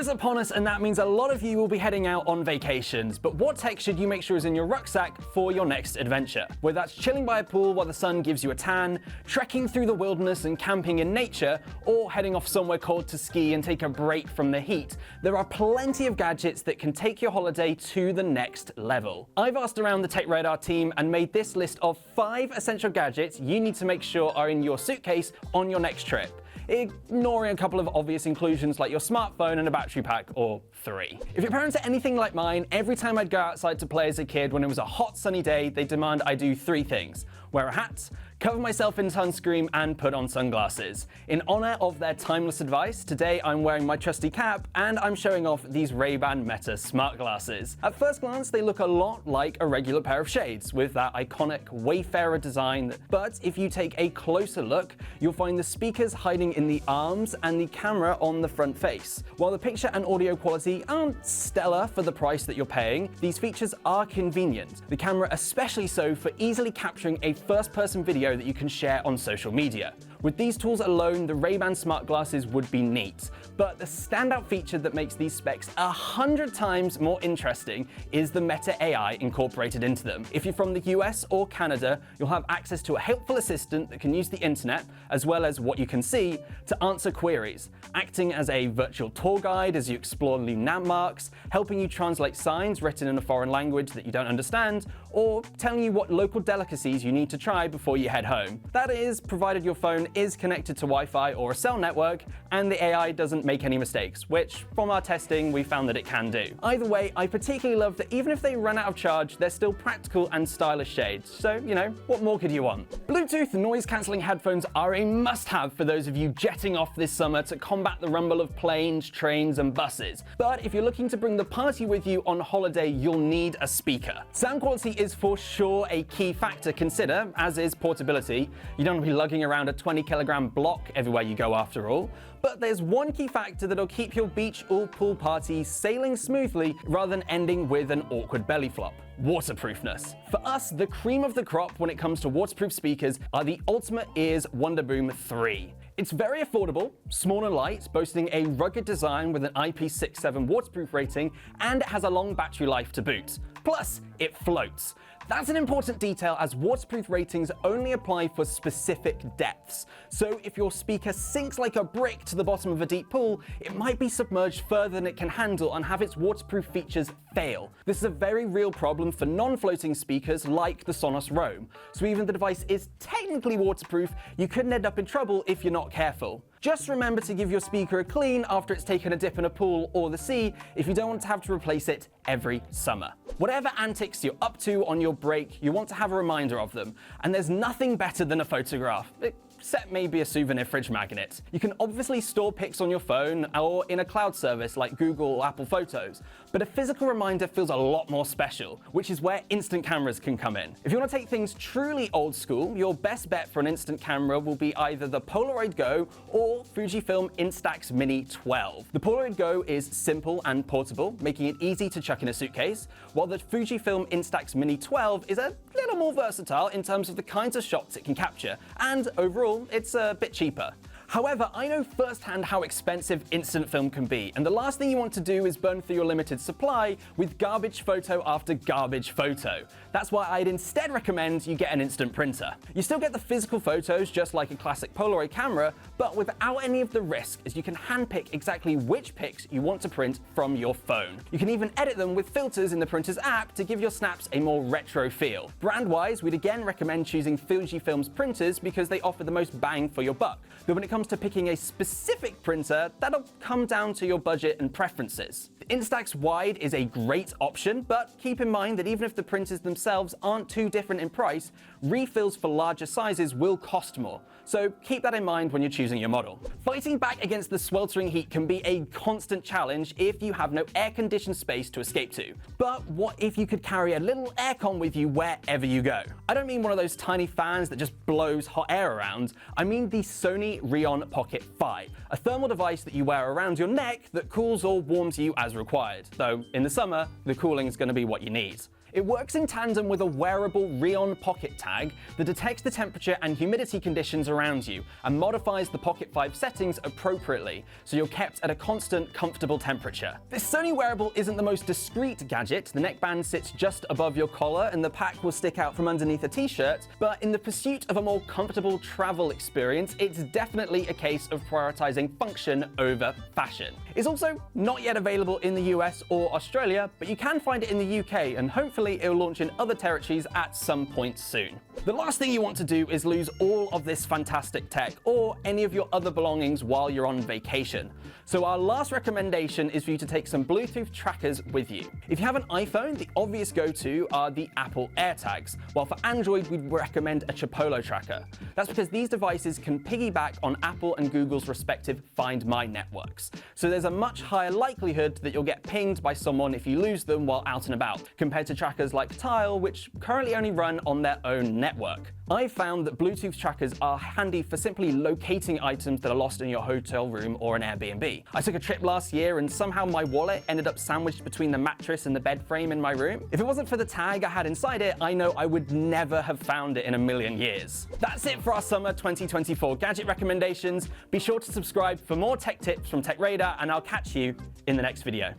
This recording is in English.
Summer's upon us, and that means a lot of you will be heading out on vacations. But what tech should you make sure is in your rucksack for your next adventure? Whether that's chilling by a pool while the sun gives you a tan, trekking through the wilderness and camping in nature, or heading off somewhere cold to ski and take a break from the heat, there are plenty of gadgets that can take your holiday to the next level. I've asked around the TechRadar team and made this list of 5 essential gadgets you need to make sure are in your suitcase on your next trip, ignoring a couple of obvious inclusions like your smartphone and a battery pack, or 3. If your parents are anything like mine, every time I'd go outside to play as a kid when it was a hot sunny day, they demand I do 3 things: wear a hat, cover myself in sunscreen, and put on sunglasses. In honor of their timeless advice, today I'm wearing my trusty cap and I'm showing off these Ray-Ban Meta smart glasses. At first glance, they look a lot like a regular pair of shades with that iconic Wayfarer design, but if you take a closer look, you'll find the speakers hiding in the arms and the camera on the front face. While the picture and audio quality aren't stellar for the price that you're paying, these features are convenient. The camera especially so for easily capturing a first-person video that you can share on social media. With these tools alone, the Ray-Ban smart glasses would be neat. But the standout feature that makes these specs 100 times more interesting is the Meta AI incorporated into them. If you're from the US or Canada, you'll have access to a helpful assistant that can use the internet, as well as what you can see, to answer queries, acting as a virtual tour guide as you explore new landmarks, helping you translate signs written in a foreign language that you don't understand, or telling you what local delicacies you need to try before you head home. That is, provided your phone is connected to Wi-Fi or a cell network, and the AI doesn't make any mistakes, which, from our testing, we found that it can do. Either way, I particularly love that even if they run out of charge, they're still practical and stylish shades. So, what more could you want? Bluetooth noise-cancelling headphones are a must-have for those of you jetting off this summer to combat the rumble of planes, trains, and buses. But if you're looking to bring the party with you on holiday, you'll need a speaker. Sound quality is for sure a key factor to consider, as is portability. You don't want to be lugging around a 20-kilogram block everywhere you go after all. But there's one key factor that'll keep your beach or pool party sailing smoothly rather than ending with an awkward belly flop: waterproofness. For us, the cream of the crop when it comes to waterproof speakers are the Ultimate Ears Wonderboom 3. It's very affordable, small and light, boasting a rugged design with an IP67 waterproof rating, and it has a long battery life to boot. Plus, it floats. That's an important detail, as waterproof ratings only apply for specific depths. So if your speaker sinks like a brick to the bottom of a deep pool, it might be submerged further than it can handle and have its waterproof features fail. This is a very real problem for non-floating speakers like the Sonos Roam. So even the device is technically waterproof, you could end up in trouble if you're not careful. Just remember to give your speaker a clean after it's taken a dip in a pool or the sea if you don't want to have to replace it every summer. Whatever antics you're up to on your break, you want to have a reminder of them. And there's nothing better than a photograph, except maybe a souvenir fridge magnet. You can obviously store pics on your phone or in a cloud service like Google or Apple Photos, but a physical reminder feels a lot more special, which is where instant cameras can come in. If you want to take things truly old school, your best bet for an instant camera will be either the Polaroid Go or Fujifilm Instax Mini 12. The Polaroid Go is simple and portable, making it easy to chuck in a suitcase, while the Fujifilm Instax Mini 12 is a little more versatile in terms of the kinds of shots it can capture, and overall, it's a bit cheaper. However, I know firsthand how expensive instant film can be, and the last thing you want to do is burn through your limited supply with garbage photo after garbage photo. That's why I'd instead recommend you get an instant printer. You still get the physical photos just like a classic Polaroid camera, but without any of the risk, as you can handpick exactly which pics you want to print from your phone. You can even edit them with filters in the printer's app to give your snaps a more retro feel. Brand-wise, we'd again recommend choosing Fujifilm's printers because they offer the most bang for your buck. But when it comes to picking a specific printer, that'll come down to your budget and preferences. The Instax Wide is a great option, but keep in mind that even if the printers themselves aren't too different in price, refills for larger sizes will cost more. So keep that in mind when you're choosing your model. Fighting back against the sweltering heat can be a constant challenge if you have no air-conditioned space to escape to. But what if you could carry a little aircon with you wherever you go? I don't mean one of those tiny fans that just blows hot air around. I mean the Sony Rion Pocket 5, a thermal device that you wear around your neck that cools or warms you as required. Though in the summer, the cooling is going to be what you need. It works in tandem with a wearable Rheon pocket tag that detects the temperature and humidity conditions around you and modifies the Pocket 5 settings appropriately, so you're kept at a constant, comfortable temperature. This Sony wearable isn't the most discreet gadget. The neckband sits just above your collar and the pack will stick out from underneath a t-shirt, but in the pursuit of a more comfortable travel experience, it's definitely a case of prioritizing function over fashion. It's also not yet available in the US or Australia, but you can find it in the UK, and hopefully it will launch in other territories at some point soon. The last thing you want to do is lose all of this fantastic tech or any of your other belongings while you're on vacation. So our last recommendation is for you to take some Bluetooth trackers with you. If you have an iPhone, the obvious go-to are the Apple AirTags, while for Android we'd recommend a Chipolo tracker. That's because these devices can piggyback on Apple and Google's respective Find My networks. So there's a much higher likelihood that you'll get pinged by someone if you lose them while out and about, compared to trackers like Tile, which currently only run on their own network. I've found that Bluetooth trackers are handy for simply locating items that are lost in your hotel room or an Airbnb. I took a trip last year and somehow my wallet ended up sandwiched between the mattress and the bed frame in my room. If it wasn't for the tag I had inside it, I know I would never have found it in a million years. That's it for our summer 2024 gadget recommendations. Be sure to subscribe for more tech tips from TechRadar, and I'll catch you in the next video.